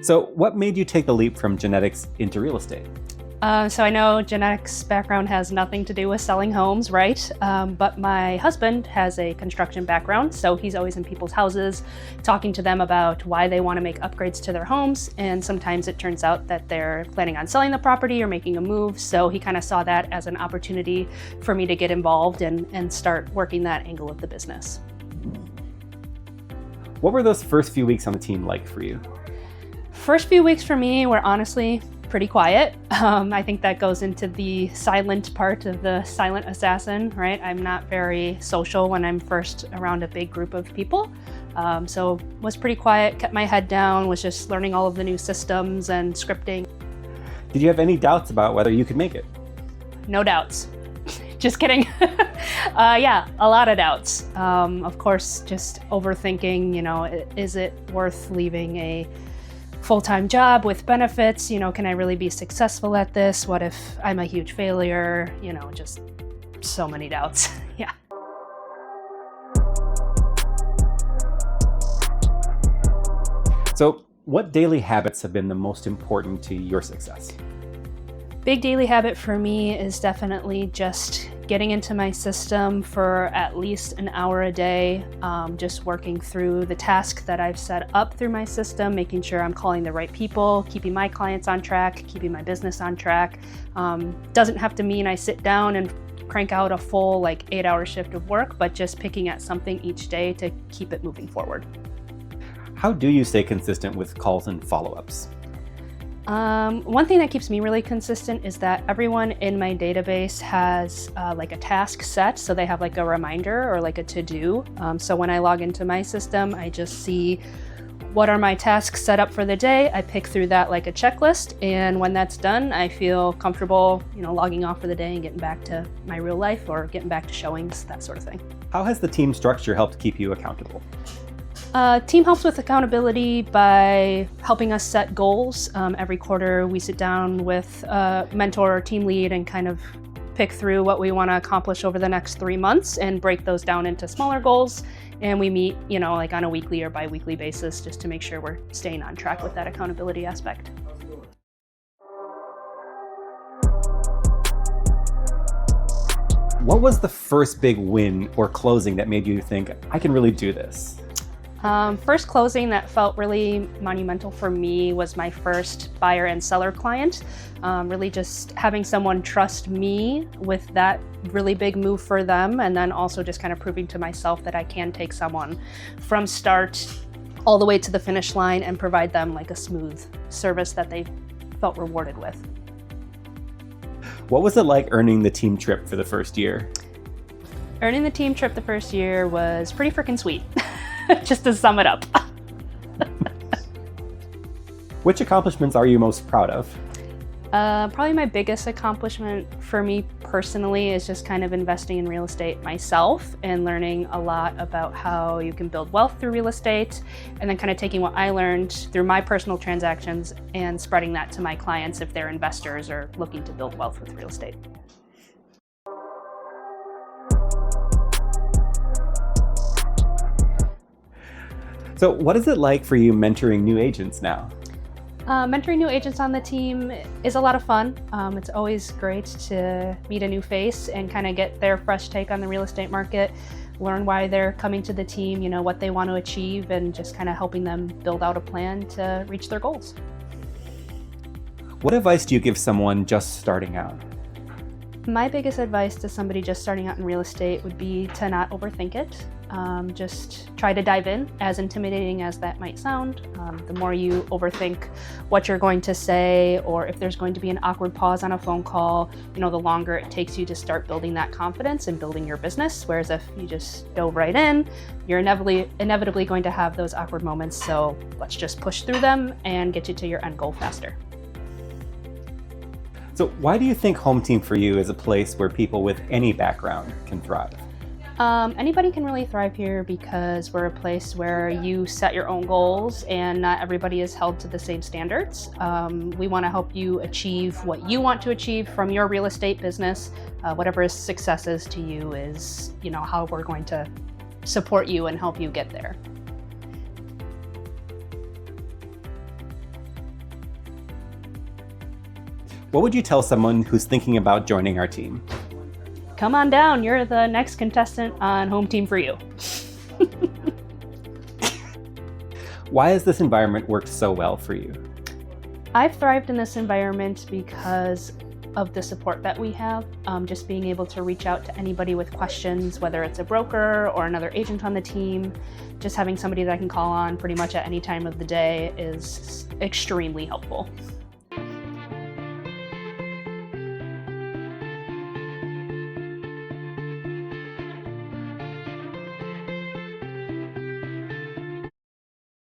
So what made you take the leap from genetics into real estate? So I know genetics background has nothing to do with selling homes, right? But my husband has a construction background, so he's always in people's houses, talking to them about why they want to make upgrades to their homes. And sometimes it turns out that they're planning on selling the property or making a move. So he kind of saw that as an opportunity for me to get involved and start working that angle of the business. What were those first few weeks on the team like for you? First few weeks for me were honestly pretty quiet. I think that goes into the silent part of the silent assassin, right? I'm not very social when I'm first around a big group of people. So was pretty quiet, kept my head down, was just learning all of the new systems and scripting. Did you have any doubts about whether you could make it? No doubts. Just kidding. Yeah, a lot of doubts. Of course, just overthinking, is it worth leaving a full-time job with benefits? Can I really be successful at this? What if I'm a huge failure? Just so many doubts. Yeah. So what daily habits have been the most important to your success? Big daily habit for me is definitely just getting into my system for at least an hour a day, just working through the task that I've set up through my system, making sure I'm calling the right people, keeping my clients on track, keeping my business on track. Doesn't have to mean I sit down and crank out a full 8-hour shift of work, but just picking at something each day to keep it moving forward. How do you stay consistent with calls and follow-ups? One thing that keeps me really consistent is that everyone in my database has a task set, so they have a reminder or a to-do. So when I log into my system, I just see what are my tasks set up for the day. I pick through that like a checklist, and when that's done, I feel comfortable, logging off for the day and getting back to my real life or getting back to showings, that sort of thing. How has the team structure helped keep you accountable? Team helps with accountability by helping us set goals. Every quarter we sit down with a mentor or team lead and kind of pick through what we want to accomplish over the next 3 months and break those down into smaller goals. And we meet, on a weekly or bi-weekly basis just to make sure we're staying on track with that accountability aspect. What was the first big win or closing that made you think, I can really do this? First closing that felt really monumental for me was my first buyer and seller client. Really just having someone trust me with that really big move for them, and then also just kind of proving to myself that I can take someone from start all the way to the finish line and provide them a smooth service that they felt rewarded with. What was it like earning the team trip for the first year? Earning the team trip the first year was pretty freaking sweet. Just to sum it up. Which accomplishments are you most proud of? Probably my biggest accomplishment for me personally is just kind of investing in real estate myself and learning a lot about how you can build wealth through real estate, and then kind of taking what I learned through my personal transactions and spreading that to my clients if they're investors or looking to build wealth with real estate. So what is it like for you mentoring new agents now? Mentoring new agents on the team is a lot of fun. It's always great to meet a new face and kind of get their fresh take on the real estate market, learn why they're coming to the team, what they want to achieve, and just kind of helping them build out a plan to reach their goals. What advice do you give someone just starting out? My biggest advice to somebody just starting out in real estate would be to not overthink it. Just try to dive in, as intimidating as that might sound. The more you overthink what you're going to say, or if there's going to be an awkward pause on a phone call, the longer it takes you to start building that confidence and building your business. Whereas if you just dove right in, you're inevitably going to have those awkward moments. So let's just push through them and get you to your end goal faster. So why do you think HomeTeam4u is a place where people with any background can thrive? Anybody can really thrive here because we're a place where you set your own goals and not everybody is held to the same standards. We want to help you achieve what you want to achieve from your real estate business. Whatever success is to you is, how we're going to support you and help you get there. What would you tell someone who's thinking about joining our team? Come on down, you're the next contestant on HomeTeam4u. Why has this environment worked so well for you? I've thrived in this environment because of the support that we have. Just being able to reach out to anybody with questions, whether it's a broker or another agent on the team, just having somebody that I can call on pretty much at any time of the day is extremely helpful.